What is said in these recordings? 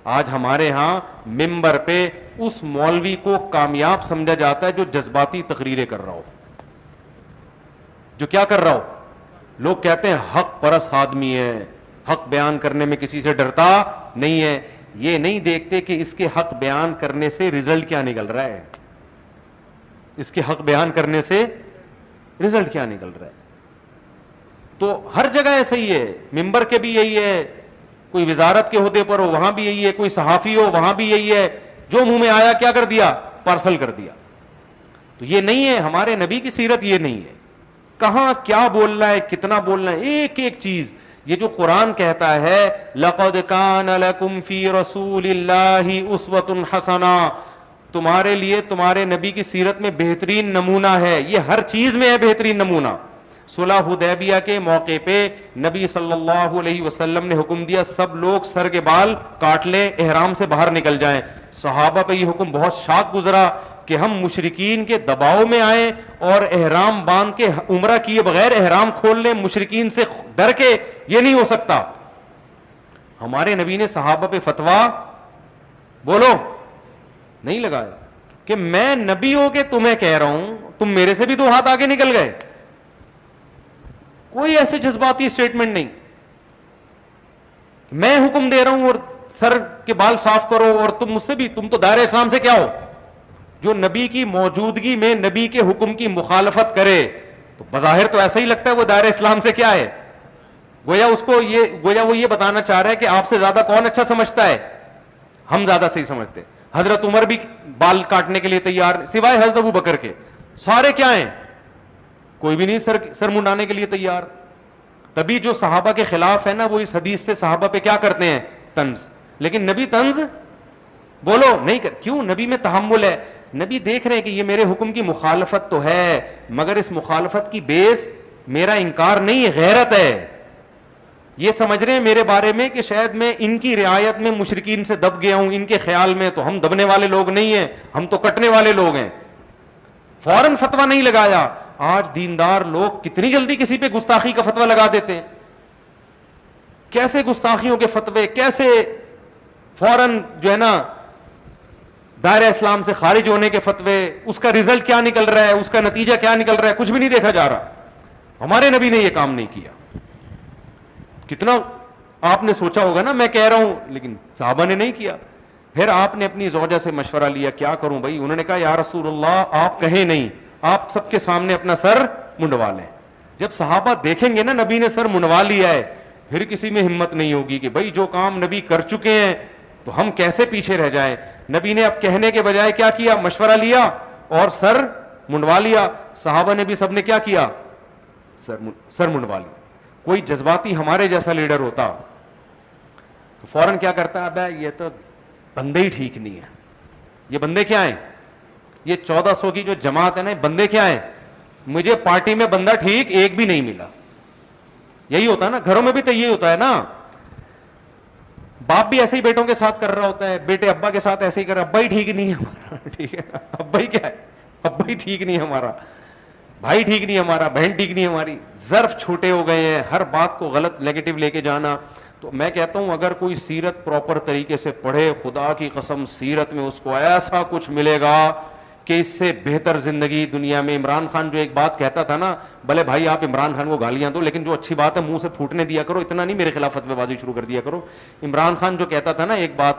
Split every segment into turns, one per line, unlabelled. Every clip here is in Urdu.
آج ہمارے ہاں ممبر پہ اس مولوی کو کامیاب سمجھا جاتا ہے جو جذباتی تقریریں کر رہا ہو. جو کیا کر رہا ہو؟ لوگ کہتے ہیں حق پرست آدمی ہے, حق بیان کرنے میں کسی سے ڈرتا نہیں ہے. یہ نہیں دیکھتے کہ اس کے حق بیان کرنے سے رزلٹ کیا نکل رہا ہے, اس کے حق بیان کرنے سے رزلٹ کیا نکل رہا ہے. تو ہر جگہ ایسا ہی ہے, ممبر کے بھی یہی ہے, کوئی وزارت کے عہدے پر ہو وہاں بھی یہی ہے, کوئی صحافی ہو وہاں بھی یہی ہے, جو منہ میں آیا کیا کر دیا, پارسل کر دیا. تو یہ نہیں ہے, ہمارے نبی کی سیرت یہ نہیں ہے. کہاں کیا بولنا ہے, کتنا بولنا ہے, ایک ایک چیز. یہ جو قرآن کہتا ہے لَقَدْ كَانَ لَكُمْ فِي رَسُولِ اللَّهِ أُسْوَةٌ حَسَنَةٌ, تمہارے لیے تمہارے نبی کی سیرت میں بہترین نمونہ ہے. یہ ہر چیز میں ہے بہترین نمونہ. صلح حدیبیہ کے موقع پہ نبی صلی اللہ علیہ وسلم نے حکم دیا سب لوگ سر کے بال کاٹ لیں, احرام سے باہر نکل جائیں. صحابہ پہ یہ حکم بہت شاق گزرا کہ ہم مشرکین کے دباؤ میں آئیں اور احرام باندھ کے عمرہ کیے بغیر احرام کھول لیں, مشرکین سے ڈر کے, یہ نہیں ہو سکتا. ہمارے نبی نے صحابہ پہ فتویٰ بولو نہیں لگایا کہ میں نبی ہو کے تمہیں کہہ رہا ہوں, تم میرے سے بھی 2 ہاتھ آگے نکل گئے. کوئی ایسے جذباتی اسٹیٹمنٹ نہیں, میں حکم دے رہا ہوں اور سر کے بال صاف کرو اور تم مجھ سے بھی, تم تو دائرہ اسلام سے کیا ہو. جو نبی کی موجودگی میں نبی کے حکم کی مخالفت کرے تو بظاہر تو ایسا ہی لگتا ہے وہ دائرہ اسلام سے کیا ہے, گویا وہ یہ بتانا چاہ رہا ہے کہ آپ سے زیادہ کون اچھا سمجھتا ہے, ہم زیادہ صحیح سمجھتے. حضرت عمر بھی بال کاٹنے کے لیے تیار سوائے حضرت ابو بکر کے, سارے کیا ہیں, کوئی بھی نہیں سر منڈانے کے لیے تیار. تبھی جو صحابہ کے خلاف ہے نا وہ اس حدیث سے صحابہ پہ کیا کرتے ہیں, طنز. لیکن نبی طنز بولو نہیں کر, کیوں؟ نبی میں تحمل ہے. نبی دیکھ رہے ہیں کہ یہ میرے حکم کی مخالفت تو ہے مگر اس مخالفت کی بیس میرا انکار نہیں ہے, غیرت ہے. یہ سمجھ رہے ہیں میرے بارے میں کہ شاید میں ان کی رعایت میں مشرکین سے دب گیا ہوں, ان کے خیال میں تو ہم دبنے والے لوگ نہیں ہیں, ہم تو کٹنے والے لوگ ہیں. فوراً فتویٰ نہیں لگایا. آج دیندار لوگ کتنی جلدی کسی پہ گستاخی کا فتویٰ لگا دیتے ہیں. کیسے گستاخیوں کے فتوے, کیسے فوراً جو ہے نا دائرہ اسلام سے خارج ہونے کے فتوے, اس کا رزلٹ کیا نکل رہا ہے, اس کا نتیجہ کیا نکل رہا ہے, کچھ بھی نہیں دیکھا جا رہا. ہمارے نبی نے یہ کام نہیں کیا. کتنا آپ نے سوچا ہوگا نا میں کہہ رہا ہوں, لیکن صحابہ نے نہیں کیا. پھر آپ نے اپنی زوجہ سے مشورہ لیا کیا کروں بھائی, انہوں نے کہا یا رسول اللہ آپ کہیں نہیں, آپ سب کے سامنے اپنا سر منڈوا لیں. جب صحابہ دیکھیں گے نا نبی نے سر منڈوا لیا ہے, پھر کسی میں ہمت نہیں ہوگی کہ بھائی جو کام نبی کر چکے ہیں تو ہم کیسے پیچھے رہ جائیں. نبی نے اب کہنے کے بجائے کیا کیا, مشورہ لیا اور سر منڈوا لیا. صحابہ نے بھی سب نے کیا کیا, سر منڈوا لیا. کوئی جذباتی ہمارے جیسا لیڈر ہوتا تو فوراً کیا کرتا ہے, ابے یہ تو بندے ہی ٹھیک نہیں ہے. یہ بندے کیا ہیں, یہ 1400 کی جو جماعت ہے نا, بندے کیا ہیں, مجھے پارٹی میں بندہ ٹھیک ایک بھی نہیں ملا. یہی ہوتا ہے نا, گھروں میں بھی تو یہی ہوتا ہے نا. باپ بھی ایسے ہی بیٹوں کے ساتھ کر رہا ہوتا ہے, بیٹے ابا کے ساتھ ایسے ہی کر رہا, ابا ہی ٹھیک نہیں ہے ہمارا, ٹھیک ہے ابا ہی کیا ہے, ابا ہی ٹھیک نہیں ہے ہمارا, بھائی ٹھیک نہیں ہے ہمارا, بہن ٹھیک نہیں ہے ہماری. ظرف چھوٹے ہو گئے ہیں, ہر بات کو غلط نیگیٹو لے کے جانا. تو میں کہتا ہوں اگر کوئی سیرت پراپر طریقے سے پڑھے, خدا کی قسم سیرت میں اس کو ایسا کچھ ملے گا کہ اس سے بہتر زندگی دنیا میں. عمران خان جو ایک بات کہتا تھا نا, بھلے بھائی آپ عمران خان کو گالیاں دو لیکن جو اچھی بات ہے منہ سے پھوٹنے دیا کرو, اتنا نہیں میرے خلاف فتوی بازی شروع کر دیا کرو. عمران خان جو کہتا تھا نا ایک بات,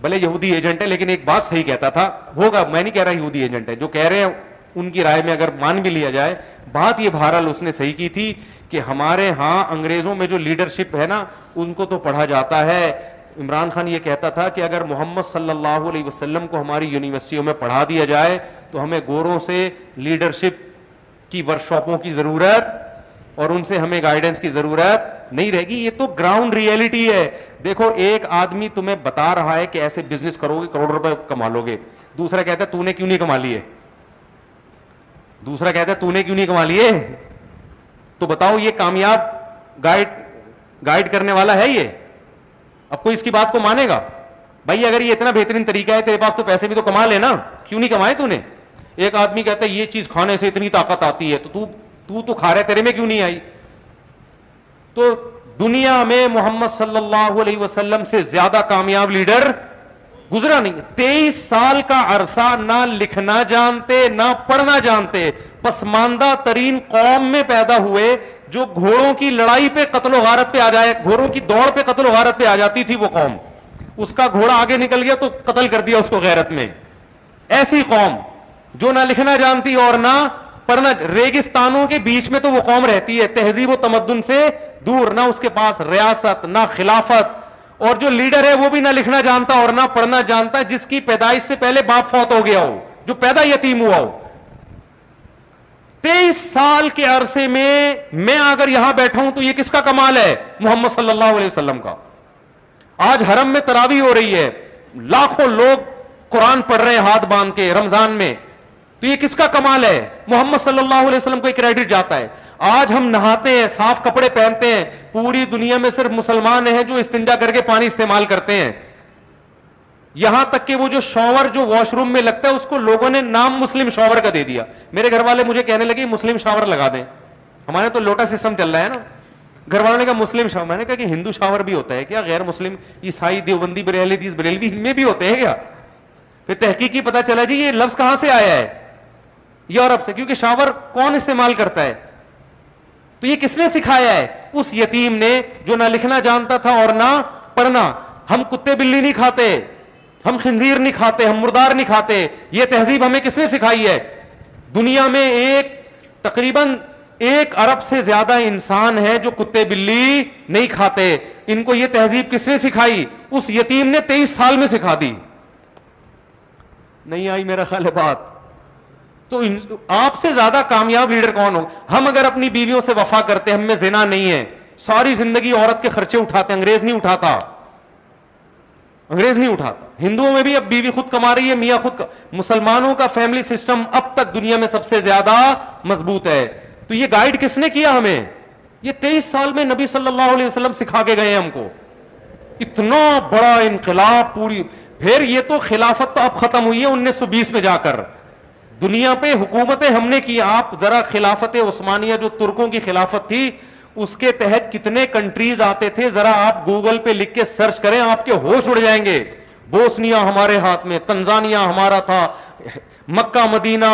بھلے یہودی ایجنٹ ہے لیکن ایک بات صحیح کہتا تھا, ہوگا میں نہیں کہہ رہا یہودی ایجنٹ ہے, جو کہہ رہے ہیں ان کی رائے میں اگر مان بھی لیا جائے, بات یہ بہرحال اس نے صحیح کی تھی کہ ہمارے ہاں انگریزوں میں جو لیڈرشپ ہے نا ان کو تو پڑھا جاتا ہے. عمران خان یہ کہتا تھا کہ اگر محمد صلی اللہ علیہ وسلم کو ہماری یونیورسٹیوں میں پڑھا دیا جائے تو ہمیں گوروں سے لیڈرشپ کی ورکشاپوں کی ضرورت اور ان سے ہمیں گائیڈنس کی ضرورت نہیں رہے گی. یہ تو گراؤنڈ ریئلٹی ہے. دیکھو ایک آدمی تمہیں بتا رہا ہے کہ ایسے بزنس کرو گے کروڑ روپے کما لو گے, دوسرا کہتا ہے تو نے کیوں نہیں کما لیے, دوسرا کہتا ہے تو نے کیوں نہیں کما لیے. تو بتاؤ یہ کامیاب گائیڈ کرنے والا ہے یہ؟ اب کوئی اس کی بات کو مانے گا؟ بھائی اگر یہ اتنا بہترین طریقہ ہے, تیرے پاس تو پیسے بھی تو کما لینا, کیوں نہیں کمائے تو نے؟ ایک آدمی کہتا ہے یہ چیز کھانے سے اتنی طاقت آتی ہے, تو تو کھا رہا ہے, تیرے میں کیوں نہیں آئی؟ تو دنیا میں محمد صلی اللہ علیہ وسلم سے زیادہ کامیاب لیڈر گزرا نہیں. 23 سال کا عرصہ نہ لکھنا جانتے نہ پڑھنا جانتے, پسماندہ ترین قوم میں پیدا ہوئے, جو گھوڑوں کی لڑائی پہ قتل و غارت پہ آ جائے, گھوڑوں کی دوڑ پہ قتل و غارت پہ آ جاتی تھی وہ قوم. اس کا گھوڑا آگے نکل گیا تو قتل کر دیا اس کو غیرت میں. ایسی قوم جو نہ لکھنا جانتی اور نہ پڑھنا, ریگستانوں کے بیچ میں تو وہ قوم رہتی ہے, تہذیب و تمدن سے دور, نہ اس کے پاس ریاست نہ خلافت, اور جو لیڈر ہے وہ بھی نہ لکھنا جانتا اور نہ پڑھنا جانتا, جس کی پیدائش سے پہلے باپ فوت ہو گیا ہو, جو پیدا یتیم ہوا ہو. 23 سال کے عرصے میں اگر یہاں بیٹھا ہوں تو یہ کس کا کمال ہے؟ محمد صلی اللہ علیہ وسلم کا. آج حرم میں تراویح ہو رہی ہے, لاکھوں لوگ قرآن پڑھ رہے ہیں ہاتھ باندھ کے رمضان میں, تو یہ کس کا کمال ہے؟ محمد صلی اللہ علیہ وسلم کو کریڈٹ جاتا ہے. آج ہم نہاتے ہیں, صاف کپڑے پہنتے ہیں, پوری دنیا میں صرف مسلمان ہیں جو استنجا کر کے پانی استعمال کرتے ہیں. یہاں تک کہ وہ جو شاور جو واش روم میں لگتا ہے اس کو لوگوں نے نام مسلم شاور کا دے دیا. میرے گھر والے مجھے کہنے لگے مسلم شاور لگا دیں, ہمارے تو لوٹا سسٹم چل رہا ہے نا. گھر والوں نے کہا مسلم شاور, میں نے کہا کہ ہندو شاور بھی ہوتا ہے کیا؟ غیر مسلم عیسائی دیوبندی بریلوی ان میں بھی ہوتے ہیں کیا؟ پھر تحقیقی پتا چلا جی یہ لفظ کہاں سے آیا ہے, یورپ سے, کیونکہ شاور کون استعمال کرتا ہے؟ تو یہ کس نے سکھایا ہے؟ اس یتیم نے جو نہ لکھنا جانتا تھا اور نہ پڑھنا. ہم کتے بلی نہیں کھاتے, ہم خنزیر نہیں کھاتے, ہم مردار نہیں کھاتے. یہ تہذیب ہمیں کس نے سکھائی ہے؟ دنیا میں تقریباً 1 ارب سے زیادہ انسان ہیں جو کتے بلی نہیں کھاتے. ان کو یہ تہذیب کس نے سکھائی؟ اس یتیم نے 23 سال میں سکھا دی. نہیں آئی میرا خیال ہے بات. تو آپ سے زیادہ کامیاب لیڈر کون ہو؟ ہم اگر اپنی بیویوں سے وفا کرتے, ہم میں زنا نہیں ہے, ساری زندگی عورت کے خرچے اٹھاتے, انگریز نہیں اٹھاتا, انگریز نہیں اٹھاتا. ہندوؤں میں بھی اب بیوی خود کما رہی ہے, میاں خود مسلمانوں کا فیملی سسٹم اب تک دنیا میں سب سے زیادہ مضبوط ہے. تو یہ گائیڈ کس نے کیا ہمیں؟ یہ 23 سال میں نبی صلی اللہ علیہ وسلم سکھا کے گئے ہم کو. اتنا بڑا انقلاب پوری. پھر یہ تو خلافت تو اب ختم ہوئی ہے 1920 میں جا کر, دنیا پہ حکومتیں ہم نے کی. آپ ذرا خلافت عثمانیہ جو ترکوں کی خلافت تھی اس کے تحت کتنے کنٹریز آتے تھے, ذرا آپ گوگل پہ لکھ کے سرچ کریں, آپ کے ہوش اڑ جائیں گے. بوسنیا ہمارے ہاتھ میں, تنزانیہ ہمارا تھا, مکہ مدینہ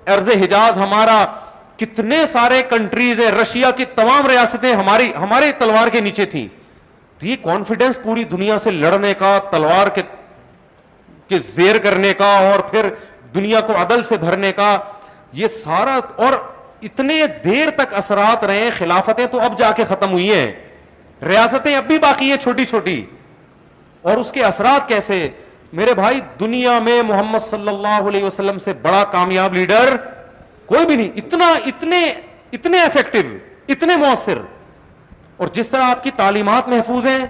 ارض حجاز ہمارا, کتنے سارے کنٹریز ہیں, رشیا کی تمام ریاستیں ہمارے تلوار کے نیچے تھیں. تو یہ کانفیڈنس پوری دنیا سے لڑنے کا, تلوار کے زیر کرنے کا, اور پھر دنیا کو عدل سے بھرنے کا, یہ سارا, اور اتنے دیر تک اثرات رہے ہیں. خلافتیں تو اب جا کے ختم ہوئی ہیں, ریاستیں اب بھی باقی ہیں چھوٹی چھوٹی, اور اس کے اثرات کیسے. میرے بھائی دنیا میں محمد صلی اللہ علیہ وسلم سے بڑا کامیاب لیڈر کوئی بھی نہیں. اتنے ایفیکٹو, اتنے مؤثر, اور جس طرح آپ کی تعلیمات محفوظ ہیں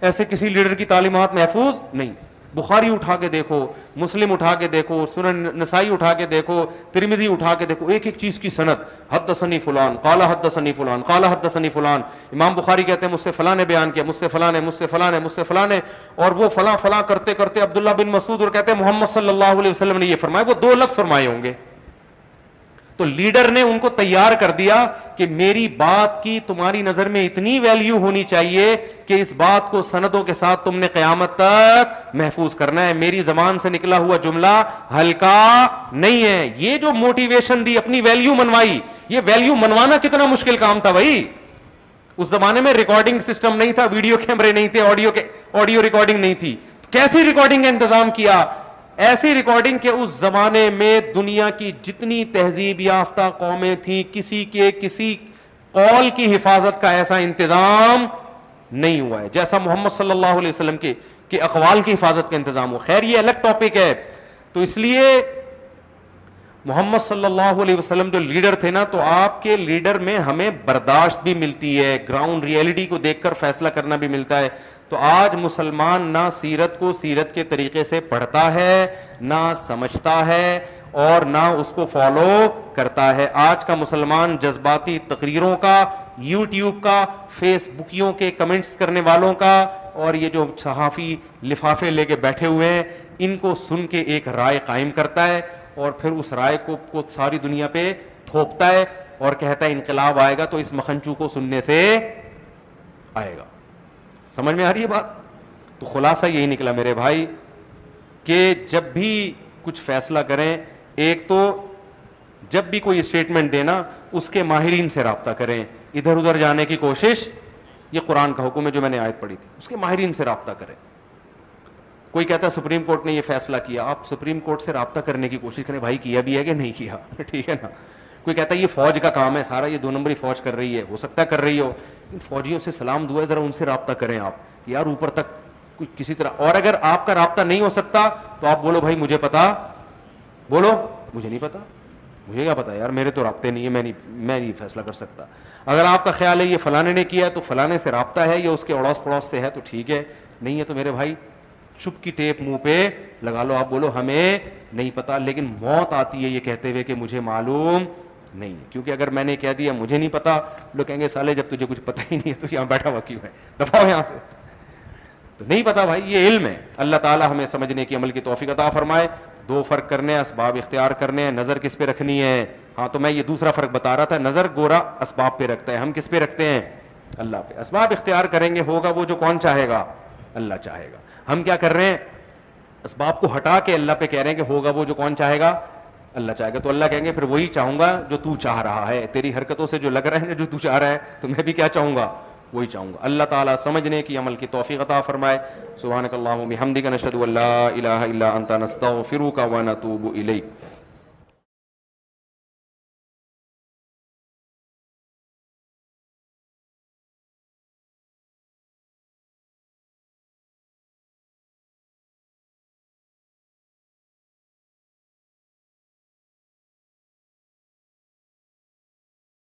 ایسے کسی لیڈر کی تعلیمات محفوظ نہیں. بخاری اٹھا کے دیکھو, مسلم اٹھا کے دیکھو, سنن نسائی اٹھا کے دیکھو, ترمذی اٹھا کے دیکھو, ایک ایک چیز کی سند, حدثنی فلان قال حدثنی فلان قال حدثنی فلان. امام بخاری کہتے ہیں مجھ سے فلاں نے بیان کیا, مجھ سے فلاں نے, مجھ سے فلاں نے, مجھ سے فلاں نے, اور وہ فلاں فلاں کرتے کرتے عبداللہ بن مسعود اور کہتے ہیں محمد صلی اللہ علیہ وسلم نے یہ فرمایا. وہ 2 لفظ فرمائے ہوں گے. تو لیڈر نے ان کو تیار کر دیا کہ میری بات کی تمہاری نظر میں اتنی ویلیو ہونی چاہیے کہ اس بات کو سندوں کے ساتھ تم نے قیامت تک محفوظ کرنا ہے. میری زبان سے نکلا ہوا جملہ ہلکا نہیں ہے. یہ جو موٹیویشن دی, اپنی ویلیو منوائی, یہ ویلیو منوانا کتنا مشکل کام تھا بھائی. اس زمانے میں ریکارڈنگ سسٹم نہیں تھا, ویڈیو کیمرے نہیں تھے, آڈیو ریکارڈنگ نہیں تھی. کیسی ریکارڈنگ کا انتظام کیا؟ ایسی ریکارڈنگ کہ اس زمانے میں دنیا کی جتنی تہذیب یافتہ قومیں تھیں کسی قول کی حفاظت کا ایسا انتظام نہیں ہوا ہے جیسا محمد صلی اللہ علیہ وسلم کے اقوال کی حفاظت کا انتظام ہو. خیر یہ الگ ٹاپک ہے. تو اس لیے محمد صلی اللہ علیہ وسلم جو لیڈر تھے نا, تو آپ کے لیڈر میں ہمیں برداشت بھی ملتی ہے, گراؤنڈ ریئلٹی کو دیکھ کر فیصلہ کرنا بھی ملتا ہے. تو آج مسلمان نہ سیرت کو سیرت کے طریقے سے پڑھتا ہے, نہ سمجھتا ہے, اور نہ اس کو فالو کرتا ہے. آج کا مسلمان جذباتی تقریروں کا, یوٹیوب کا, فیس بکیوں کے کمنٹس کرنے والوں کا, اور یہ جو صحافی لفافے لے کے بیٹھے ہوئے ہیں ان کو سن کے ایک رائے قائم کرتا ہے, اور پھر اس رائے کو ساری دنیا پہ تھوپتا ہے اور کہتا ہے انقلاب آئے گا. تو اس مکھنچو کو سننے سے آئے گا. سمجھ میں آ رہی ہے بات؟ تو خلاصہ یہی نکلا میرے بھائی کہ جب بھی کچھ فیصلہ کریں، ایک تو جب بھی کوئی اسٹیٹمنٹ دینا اس کے ماہرین سے رابطہ کریں. ادھر ادھر جانے کی کوشش، یہ قرآن کا حکم ہے جو میں نے آیت پڑھی تھی، اس کے ماہرین سے رابطہ کریں. کوئی کہتا ہے سپریم کورٹ نے یہ فیصلہ کیا، آپ سپریم کورٹ سے رابطہ کرنے کی کوشش کریں، بھائی کیا بھی ہے کہ نہیں کیا. ٹھیک ہے نا. کوئی کہتا ہے یہ فوج کا کام ہے سارا، یہ 2 نمبری فوج کر رہی ہے، ہو سکتا ہے کر رہی ہو، فوجیوں سے سلام دعا ہے، ذرا ان سے رابطہ کریں آپ یار اوپر تک کسی طرح. اور اگر آپ کا رابطہ نہیں ہو سکتا تو آپ بولو بھائی مجھے پتا، بولو مجھے نہیں پتا، مجھے کیا پتا یار، میرے تو رابطے نہیں ہے، میں نہیں فیصلہ کر سکتا. اگر آپ کا خیال ہے یہ فلانے نے کیا ہے تو فلانے سے رابطہ ہے، یا اس کے اڑوس پڑوس سے ہے تو ٹھیک ہے، نہیں ہے تو میرے بھائی چپ کی ٹیپ منہ پہ لگا لو. آپ بولو ہمیں نہیں پتا، لیکن موت آتی ہے یہ کہتے ہوئے کہ مجھے معلوم نہیں. کیونکہ اگر میں نے کہہ دیا مجھے نہیں پتا، لوگ کہیں گے سالے جب تجھے کچھ پتہ ہی نہیں ہے تو یہاں بیٹھا ہوا کیوں ہے، دفعہ ہو یہاں سے. تو نہیں پتا بھائی، یہ علم ہے. اللہ تعالیٰ ہمیں سمجھنے کی عمل کی توفیق عطا فرمائے. 2 فرق کرنے ہیں، اسباب اختیار کرنے ہیں، نظر کس پہ رکھنی ہے. ہاں تو میں یہ دوسرا فرق بتا رہا تھا، نظر گورا اسباب پہ رکھتا ہے، ہم کس پہ رکھتے ہیں؟ اللہ پہ. اسباب اختیار کریں گے، ہوگا وہ جو کون چاہے گا؟ اللہ چاہے گا. ہم کیا کر رہے ہیں؟ اسباب کو ہٹا کے اللہ پہ کہہ رہے ہیں کہ ہوگا وہ جو کون چاہے گا؟ اللہ چاہے گا. تو اللہ کہیں گے پھر وہی چاہوں گا جو تو چاہ رہا ہے، تیری حرکتوں سے جو لگ رہا ہے نا جو تو چاہ رہا ہے، تو میں بھی کیا چاہوں گا؟ وہی چاہوں گا. اللہ تعالیٰ سمجھنے کی عمل کی توفیق عطا فرمائے. سبحانک اللہم و بحمدک، نشہد ان لا الہ الا انت، نستغفرک و نتوب الیک.